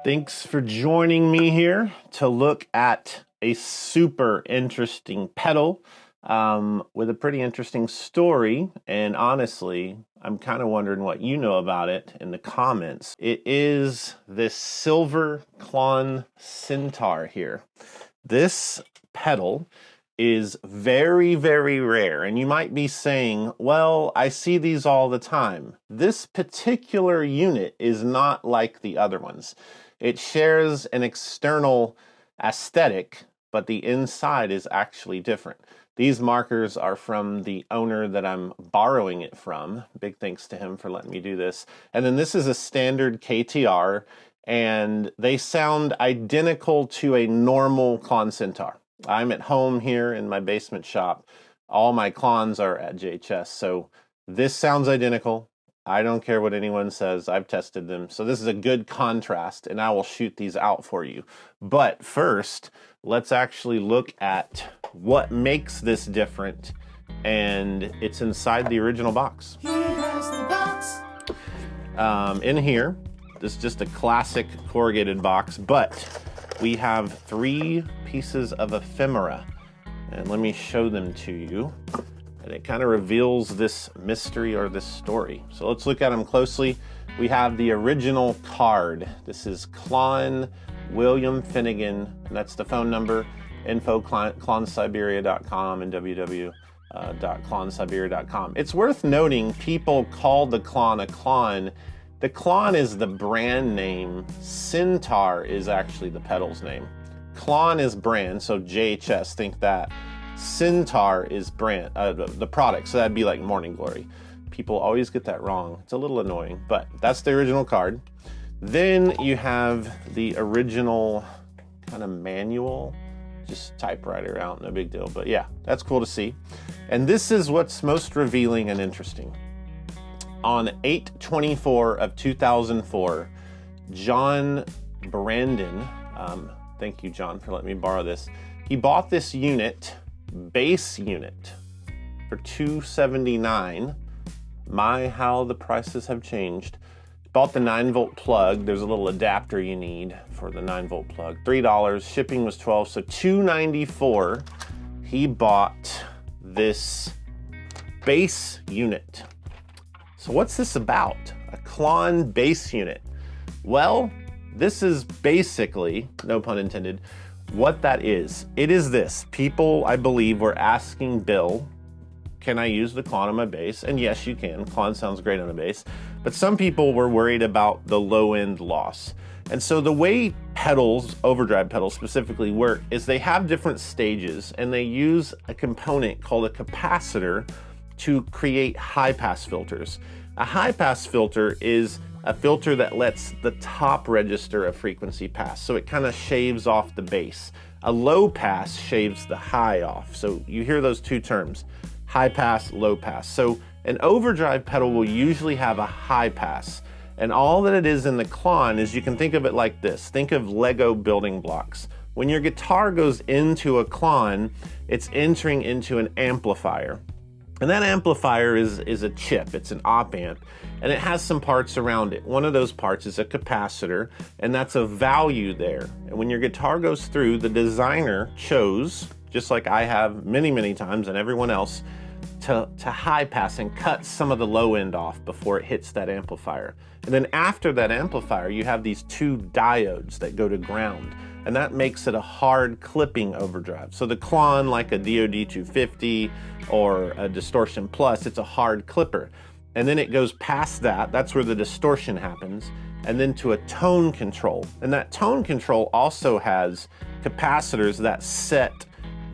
Thanks for joining me here to look at a super interesting pedal with a pretty interesting story. And honestly, I'm kind of wondering what you know about it in the comments. It is this silver Klon Centaur here. This pedal is very, very rare. And you might be saying, well, I see these all the time. This particular unit is not like the other ones. It shares an external aesthetic, but the inside is actually different. These markers are from the owner that I'm borrowing it from. Big thanks to him for letting me do this. And then this is a standard KTR, and they sound identical to a normal Klon Centaur. I'm at home here in my basement shop. All my Klons are at JHS, so this sounds identical. I don't care what anyone says. I've tested them. So this is a good contrast, and I will shoot these out for you. But first, let's actually look at what makes this different, and it's inside the original box. Here's the box. In here, this is just a classic corrugated box, but we have 3 pieces of ephemera, and let me show them to you. And it kind of reveals this mystery or this story. So let's look at them closely. We have the original card. This is Klon William Finnegan, and that's the phone number, info klonsiberia.com and www.klonsiberia.com. It's worth noting people call the Klon a Klon. The Klon is the brand name. Centaur is actually the pedal's name. Klon is brand, so JHS, think that. Centaur is brand, the product, so that'd be like Morning Glory. People always get that wrong. It's a little annoying, but that's the original card. Then you have the original kind of manual, just typewriter out, no big deal. But yeah, that's cool to see. And this is what's most revealing and interesting. On 8/24 of 2004, John Brandon, thank you, John, for letting me borrow this. He bought this unit, base unit, for $279. My, how the prices have changed. Bought the 9-volt plug. There's a little adapter you need for the 9-volt plug. $3. Shipping was $12, so $294. He bought this base unit. So what's this about? A Klon base unit. Well, this is basically, no pun intended, what that is. It is this. People, I believe, were asking Bill, can I use the Klon on my bass? And yes, you can. Klon sounds great on a bass. But some people were worried about the low-end loss. And so the way pedals, overdrive pedals specifically, work is they have different stages, and they use a component called a capacitor to create high-pass filters. A high-pass filter is a filter that lets the top register of frequency pass, so it kind of shaves off the bass. A low pass shaves the high off. So you hear those two terms, high pass, low pass. So an overdrive pedal will usually have a high pass, and all that it is in the Klon is, you can think of it like this. Think of Lego building blocks. When your guitar goes into a Klon, it's entering into an amplifier. And that amplifier is a chip, it's an op amp, and it has some parts around it. One of those parts is a capacitor, and that's a value there. And when your guitar goes through, the designer chose, just like I have many, many times and everyone else, to high pass and cut some of the low end off before it hits that amplifier. And then after that amplifier, you have these 2 diodes that go to ground, and that makes it a hard clipping overdrive. So the Klon, like a DoD 250 or a Distortion Plus, it's a hard clipper. And then it goes past that, that's where the distortion happens, and then to a tone control. And that tone control also has capacitors that set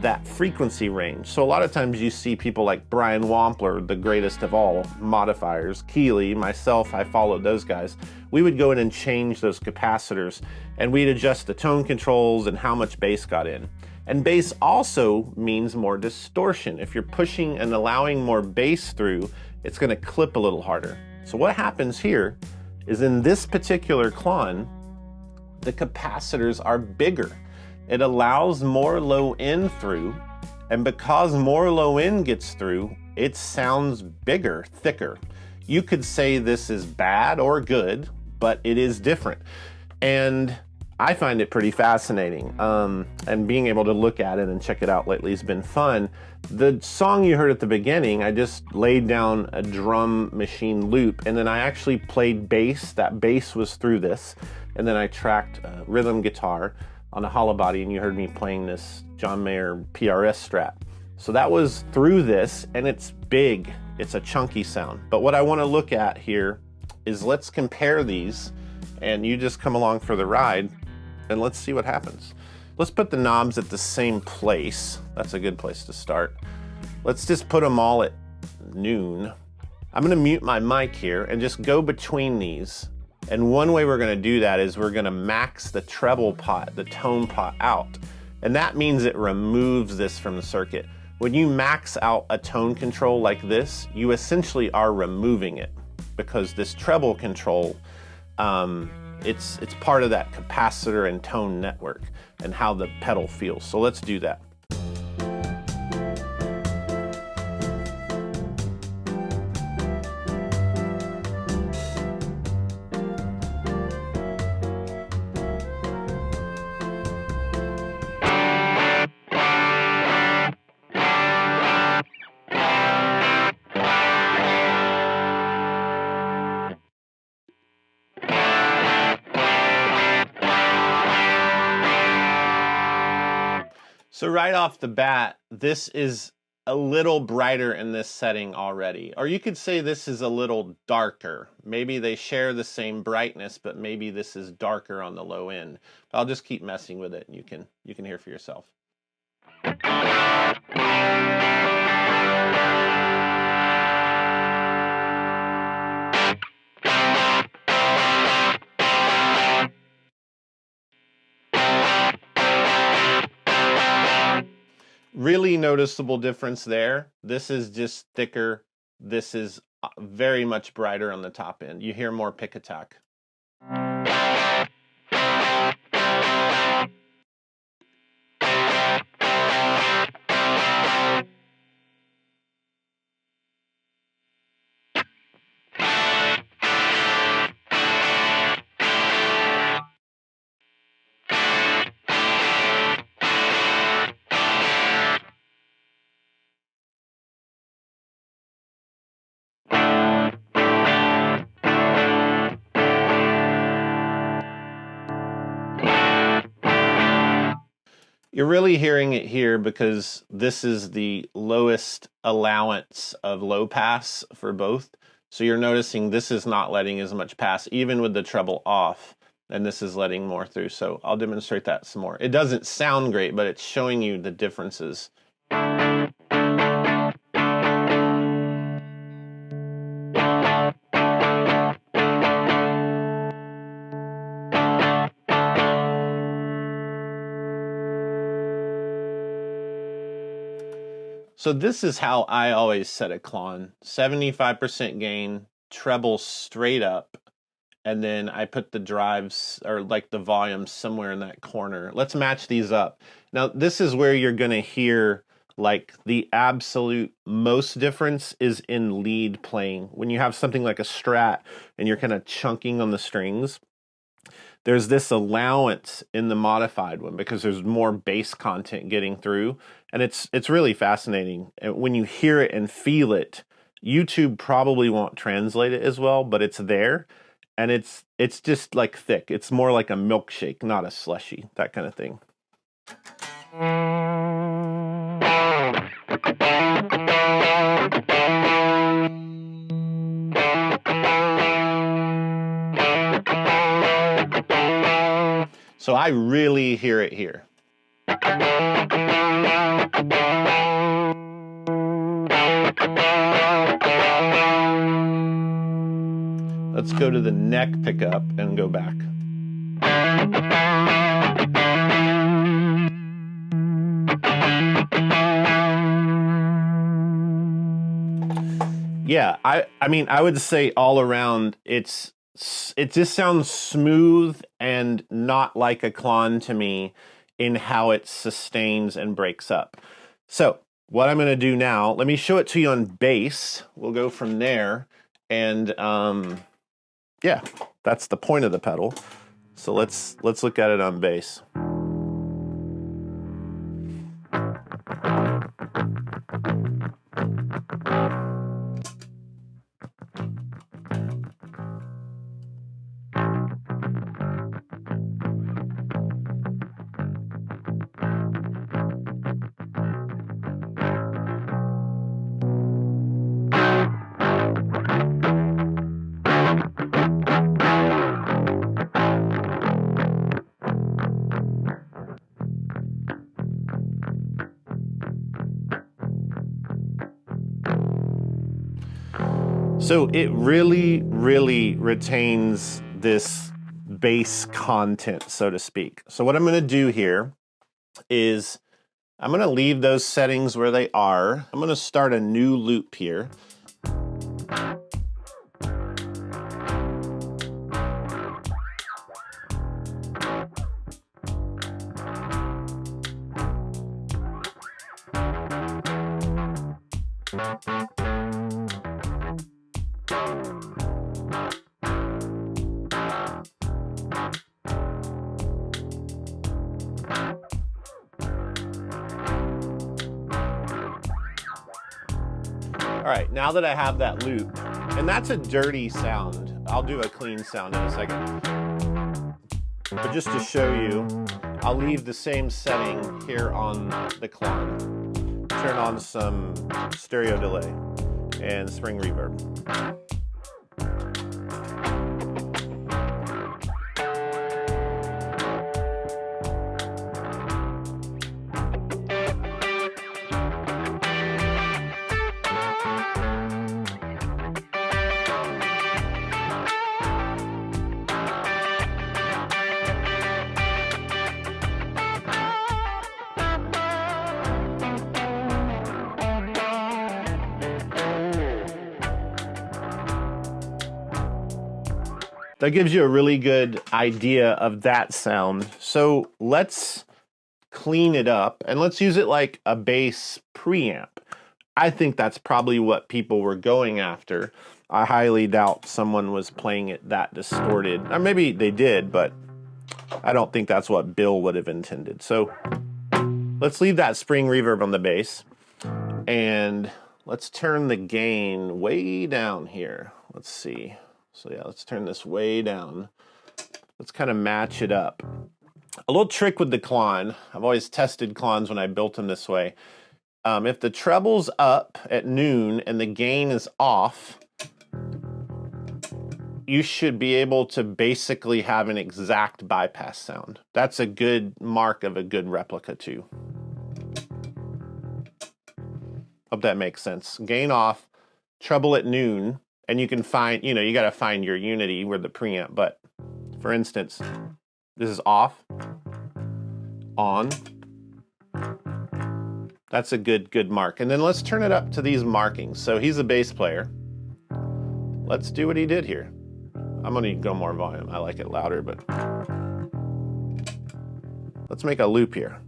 that frequency range. So a lot of times you see people like Brian Wampler, the greatest of all modifiers, Keeley, myself, I followed those guys. We would go in and change those capacitors, and we'd adjust the tone controls and how much bass got in. And bass also means more distortion. If you're pushing and allowing more bass through, it's going to clip a little harder. So what happens here is, in this particular Klon, the capacitors are bigger. It allows more low end through, and because more low end gets through, it sounds bigger, thicker. You could say this is bad or good, but it is different. And I find it pretty fascinating. And being able to look at it and check it out lately has been fun. The song you heard at the beginning, I just laid down a drum machine loop, and then I actually played bass. That bass was through this. And then I tracked rhythm guitar on a hollow body, and you heard me playing this John Mayer PRS Strat. So that was through this, and it's big. It's a chunky sound. But what I want to look at here is, let's compare these, and you just come along for the ride, and let's see what happens. Let's put the knobs at the same place. That's a good place to start. Let's just put them all at noon. I'm going to mute my mic here and just go between these. And one way we're going to do that is we're going to max the treble pot, the tone pot out. And that means it removes this from the circuit. When you max out a tone control like this, you essentially are removing it, because this treble control, it's part of that capacitor and tone network and how the pedal feels. So let's do that. So right off the bat, this is a little brighter in this setting already. Or you could say this is a little darker. Maybe they share the same brightness, but maybe this is darker on the low end. But I'll just keep messing with it, and you can hear for yourself. Really noticeable difference there. This is just thicker. This is very much brighter on the top end. You hear more pick attack. You're really hearing it here because this is the lowest allowance of low pass for both. So you're noticing this is not letting as much pass, even with the treble off, and this is letting more through. So I'll demonstrate that some more. It doesn't sound great, but it's showing you the differences. So this is how I always set a Klon. 75% gain, treble straight up, and then I put the drives, or like the volume, somewhere in that corner. Let's match these up. Now this is where you're gonna hear like the absolute most difference is in lead playing. When you have something like a Strat and you're kind of chunking on the strings, there's this allowance in the modified one because there's more bass content getting through, and it's really fascinating. And when you hear it and feel it, YouTube probably won't translate it as well, but it's there, and it's just like thick. It's more like a milkshake, not a slushy, that kind of thing. So I really hear it here. Let's go to the neck pickup and go back. Yeah, I mean, I would say all around it just sounds smooth and not like a Klon to me in how it sustains and breaks up. So what I'm going to do now, let me show it to you on bass. We'll go from there, and yeah, that's the point of the pedal. So let's look at it on bass. So it really, really retains this bass content, so to speak. So what I'm going to do here is I'm going to leave those settings where they are. I'm going to start a new loop here. All right, now that I have that loop, and that's a dirty sound. I'll do a clean sound in a second. But just to show you, I'll leave the same setting here on the Klon. Turn on some stereo delay and spring reverb. That gives you a really good idea of that sound. So let's clean it up and let's use it like a bass preamp. I think that's probably what people were going after. I highly doubt someone was playing it that distorted. Or maybe they did, but I don't think that's what Bill would have intended. So let's leave that spring reverb on the bass and let's turn the gain way down here. Let's see. So yeah, let's turn this way down. Let's kind of match it up. A little trick with the Klon. I've always tested Klons when I built them this way. If the treble's up at noon and the gain is off, you should be able to basically have an exact bypass sound. That's a good mark of a good replica too. Hope that makes sense. Gain off, treble at noon, and you can find, you got to find your unity with the preamp, but for instance, this is off, on. That's a good mark. And then let's turn it up to these markings. So he's a bass player. Let's do what he did here. I'm gonna go more volume. I like it louder, but let's make a loop here.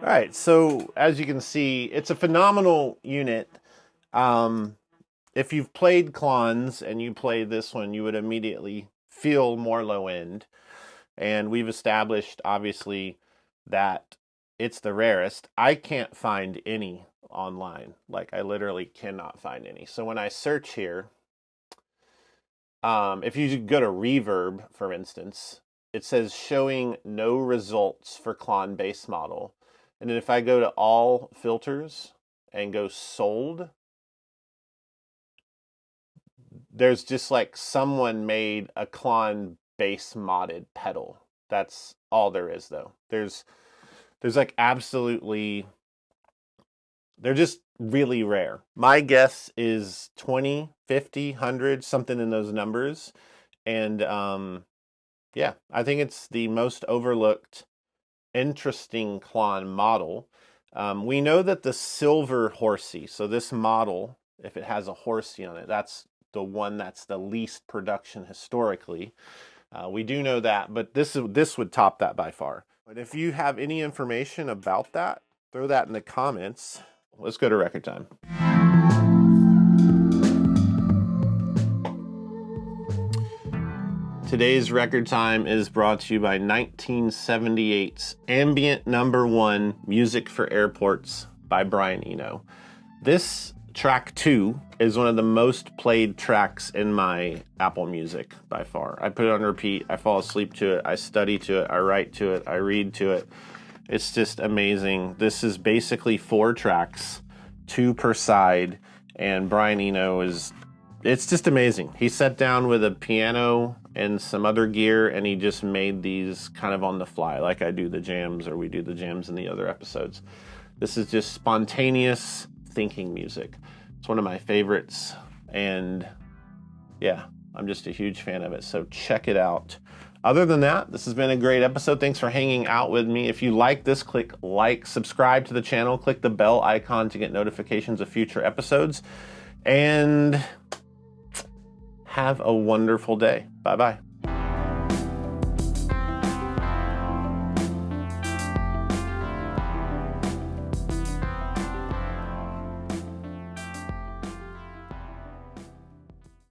All right, so as you can see, it's a phenomenal unit. If you've played Klons and you play this one, you would immediately feel more low end. And we've established, obviously, that it's the rarest. I can't find any online. Like, I literally cannot find any. So when I search here, if you go to reverb, for instance, it says showing no results for Klon base model. And then if I go to all filters and go sold, there's just like someone made a Klon base modded pedal. That's all there is though. There's like absolutely, they're just really rare. My guess is 20, 50, 100, something in those numbers. And yeah, I think it's the most overlooked, interesting Klon model. We know that the silver horsey, so this model, if it has a horsey on it, that's the one that's the least production historically. We do know that, but this would top that by far. But if you have any information about that, throw that in the comments. Let's go to record time. Today's record time is brought to you by 1978's ambient #1 Music for Airports by Brian Eno. This track 2 is one of the most played tracks in my Apple Music by far. I put it on repeat, I fall asleep to it, I study to it, I write to it, I read to it. It's just amazing. This is basically 4 tracks, 2 per side, and Brian Eno it's just amazing. He sat down with a piano and some other gear and he just made these kind of on the fly, like I do the jams, or we do the jams in the other episodes. This is just spontaneous thinking music. It's one of my favorites, and yeah, I'm just a huge fan of it, so check it out. Other than that, this has been a great episode. Thanks for hanging out with me. If you like this, click like, subscribe to the channel, click the bell icon to get notifications of future episodes, and have a wonderful day. Bye-bye.